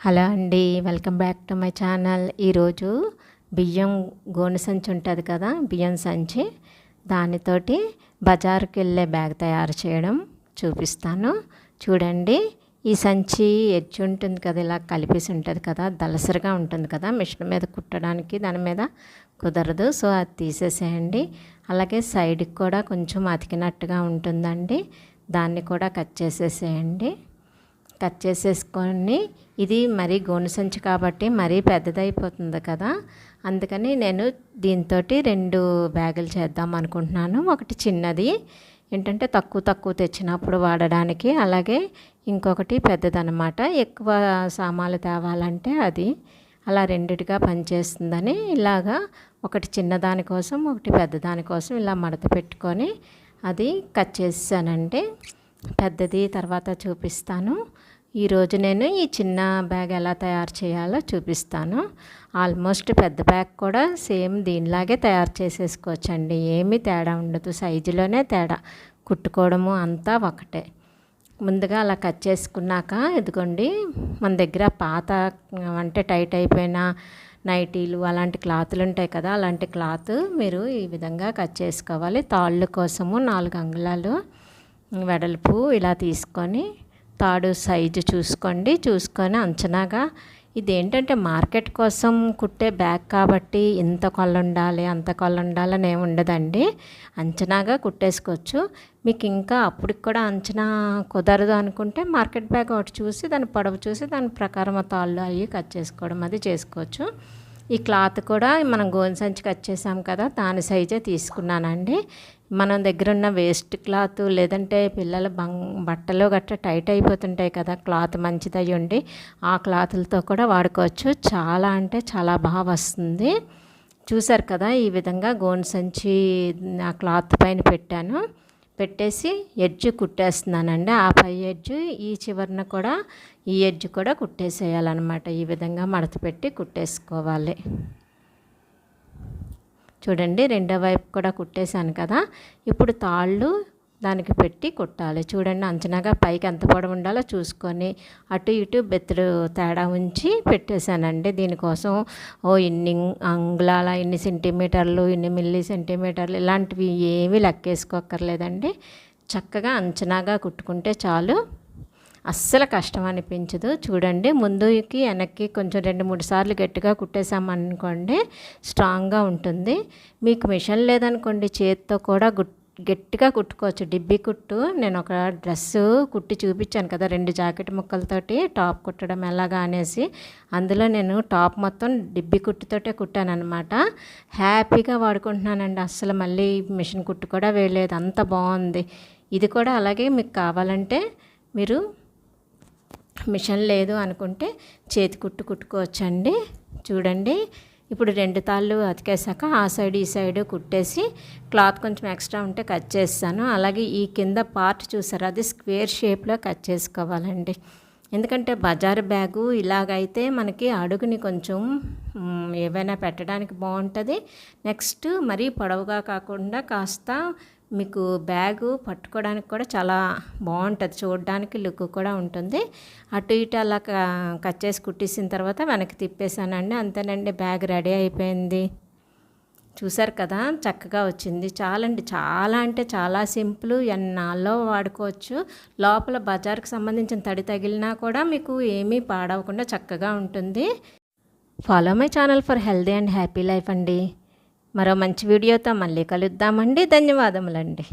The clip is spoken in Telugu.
హలో అండి, welcome back to my channel. ఈరోజు బియ్యం గోనె సంచి ఉంటుంది కదా, బియ్యం సంచి, దానితోటి బజారుకి వెళ్ళే బ్యాగ్ తయారు చేయడం చూపిస్తాను. చూడండి, ఈ సంచి ఎడ్జ్ ఉంటుంది కదా, ఇలా కలిపేసి ఉంటుంది కదా, దలసరిగా ఉంటుంది కదా, మిషన్ మీద కుట్టడానికి దాని మీద కుదరదు. సో అది తీసేసేయండి. అలాగే సైడ్కి కూడా కొంచెం అతికినట్టుగా ఉంటుందండి, దాన్ని కూడా కట్ చేసేసేయండి. కట్ చేసేసుకొని, ఇది మరీ గోనె సంచి కాబట్టి మరీ పెద్దదైపోతుంది కదా, అందుకని నేను దీంతో 2 బ్యాగులు చేద్దాం అనుకుంటున్నాను. ఒకటి చిన్నది ఏంటంటే తక్కువ తెచ్చినప్పుడు వాడడానికి, అలాగే ఇంకొకటి పెద్దదన్నమాట, ఎక్కువ సామాన్లు తేవాలంటే అది అలా రెండిటిగా పనిచేస్తుందని ఇలాగా ఒకటి చిన్నదాని కోసం ఒకటి పెద్దదాని కోసం ఇలా మడత పెట్టుకొని అది కట్ చేసానండి. పెద్దది తర్వాత చూపిస్తాను. ఈరోజు నేను ఈ చిన్న బ్యాగ్ ఎలా తయారు చేయాలో చూపిస్తాను. ఆల్మోస్ట్ పెద్ద బ్యాగ్ కూడా సేమ్ దీనిలాగే తయారు చేసేసుకోవచ్చండి, ఏమీ తేడా ఉండదు, సైజులోనే తేడా, కుట్టుకోవడము అంతా ఒకటే. ముందుగా అలా కట్ చేసుకున్నాక, ఇదిగోండి మన దగ్గర పాత అంటే టైట్ అయిపోయిన నైటీలు అలాంటి క్లాతులు ఉంటాయి కదా, అలాంటి క్లాత్ మీరు ఈ విధంగా కట్ చేసుకోవాలి. తాళ్ళు కోసము 4 అంగుళాలు వెడల్పు ఇలా తీసుకొని తాడు సైజు చూసుకొని అంచనాగా, ఇదేంటంటే మార్కెట్ కోసం కుట్టే బ్యాగ్ కాబట్టి ఇంత కొల్ల ఉండాలి అంత కొల్ల ఉండాలని ఏమి ఉండదండి, అంచనాగా కుట్టేసుకోవచ్చు. మీకు ఇంకా అప్పటికి కూడా అంచనా కుదరదు అనుకుంటే మార్కెట్ బ్యాగ్ ఒకటి చూసి దాని పొడవు చూసి దాని ప్రకారం ఆ తాళ్ళు అవి కట్ చేసుకోవడం అది చేసుకోవచ్చు. ఈ క్లాత్ కూడా మనం గోనె సంచి కట్ చేసాం కదా, దాని సైజే తీసుకున్నానండి. మన దగ్గర ఉన్న వేస్ట్ క్లాత్ లేదంటే పిల్లల బట్టలు గట్రా టైట్ అయిపోతుంటాయి కదా, క్లాత్ మంచిది అయ్యి ఉండి ఆ క్లాతులతో కూడా వాడుకోవచ్చు. చాలా అంటే చాలా బాగా వస్తుంది. చూసారు కదా, ఈ విధంగా గోనె సంచి ఆ క్లాత్ పైన పెట్టేసి ఎడ్జ్ కుట్టేస్తున్నానండి. ఆ పై ఎడ్జ్ ఈ చివరన కూడా ఈ ఎడ్జ్ కూడా కుట్టేసేయాలన్నమాట. ఈ విధంగా మడత పెట్టి కుట్టేసుకోవాలి. చూడండి, రెండో వైపు కూడా కుట్టేశాను కదా, ఇప్పుడు తాళ్ళు దానికి పెట్టి కుట్టాలి. చూడండి, అంచనాగా పైకి ఎంత పొడవు ఉండాలో చూసుకొని అటు ఇటు బెత్తడు తేడా ఉంచి పెట్టేశానండి. దీనికోసం ఇన్ని అంగుళాల, ఇన్ని సెంటీమీటర్లు, ఇన్ని మిల్లీ సెంటీమీటర్లు ఇలాంటివి ఏమీ లెక్కేసుకోక్కర్లేదండి. చక్కగా అంచనాగా కుట్టుకుంటే చాలు, అస్సలు కష్టం అనిపించదు. చూడండి, ముందుకి వెనక్కి కొంచెం 2-3 సార్లు గట్టిగా కుట్టేసామనుకోండి, స్ట్రాంగ్గా ఉంటుంది. మీకు మిషన్ లేదనుకోండి, చేతితో కూడా గట్టిగా కుట్టుకోవచ్చు. డిబ్బీ కుట్టు నేను ఒక డ్రెస్సు కుట్టి చూపించాను కదా, 2 జాకెట్ ముక్కలతోటి టాప్ కుట్టడం ఎలాగా అనేసి, అందులో నేను టాప్ మొత్తం డిబ్బీ కుట్టుతోటే కుట్టాను అనమాట. హ్యాపీగా వాడుకుంటున్నానండి, అస్సలు మళ్ళీ మిషన్ కుట్టు కూడా వేయలేదు, అంత బాగుంది. ఇది కూడా అలాగే మీకు కావాలంటే మీరు మిషన్ లేదు అనుకుంటే చేతి కుట్టుకోవచ్చండి. చూడండి, ఇప్పుడు 2 తాళ్ళు అతికేసాక ఆ సైడ్ ఈ సైడ్ కుట్టేసి క్లాత్ కొంచెం ఎక్స్ట్రా ఉంటే కట్ చేస్తాను. అలాగే ఈ కింద పార్ట్ చూసారు, అది స్క్వేర్ షేప్లో కట్ చేసుకోవాలండి. ఎందుకంటే బజారు బ్యాగు ఇలాగైతే మనకి అడుగుని కొంచెం ఏవైనా పెట్టడానికి బాగుంటుంది. నెక్స్ట్ మరీ పొడవుగా కాకుండా కాస్త మీకు బ్యాగు పట్టుకోవడానికి కూడా చాలా బాగుంటుంది, చూడడానికి లుక్ కూడా ఉంటుంది. అటు ఇటు అలా కట్ చేసి కుట్టేసిన తర్వాత వెనక్కి తిప్పేసానండి, అంతేనండి, బ్యాగ్ రెడీ అయిపోయింది. చూసారు కదా, చక్కగా వచ్చింది. చాలండి, చాలా అంటే చాలా సింపుల్, ఎన్నాళ్ళలో వాడుకోవచ్చు. లోపల బజార్కి సంబంధించిన తడి తగిలినా కూడా మీకు ఏమీ పాడవకుండా చక్కగా ఉంటుంది. Follow my channel for healthy and happy life అండి. మరో మంచి వీడియోతో మళ్ళీ కలుద్దామండి. ధన్యవాదములండి.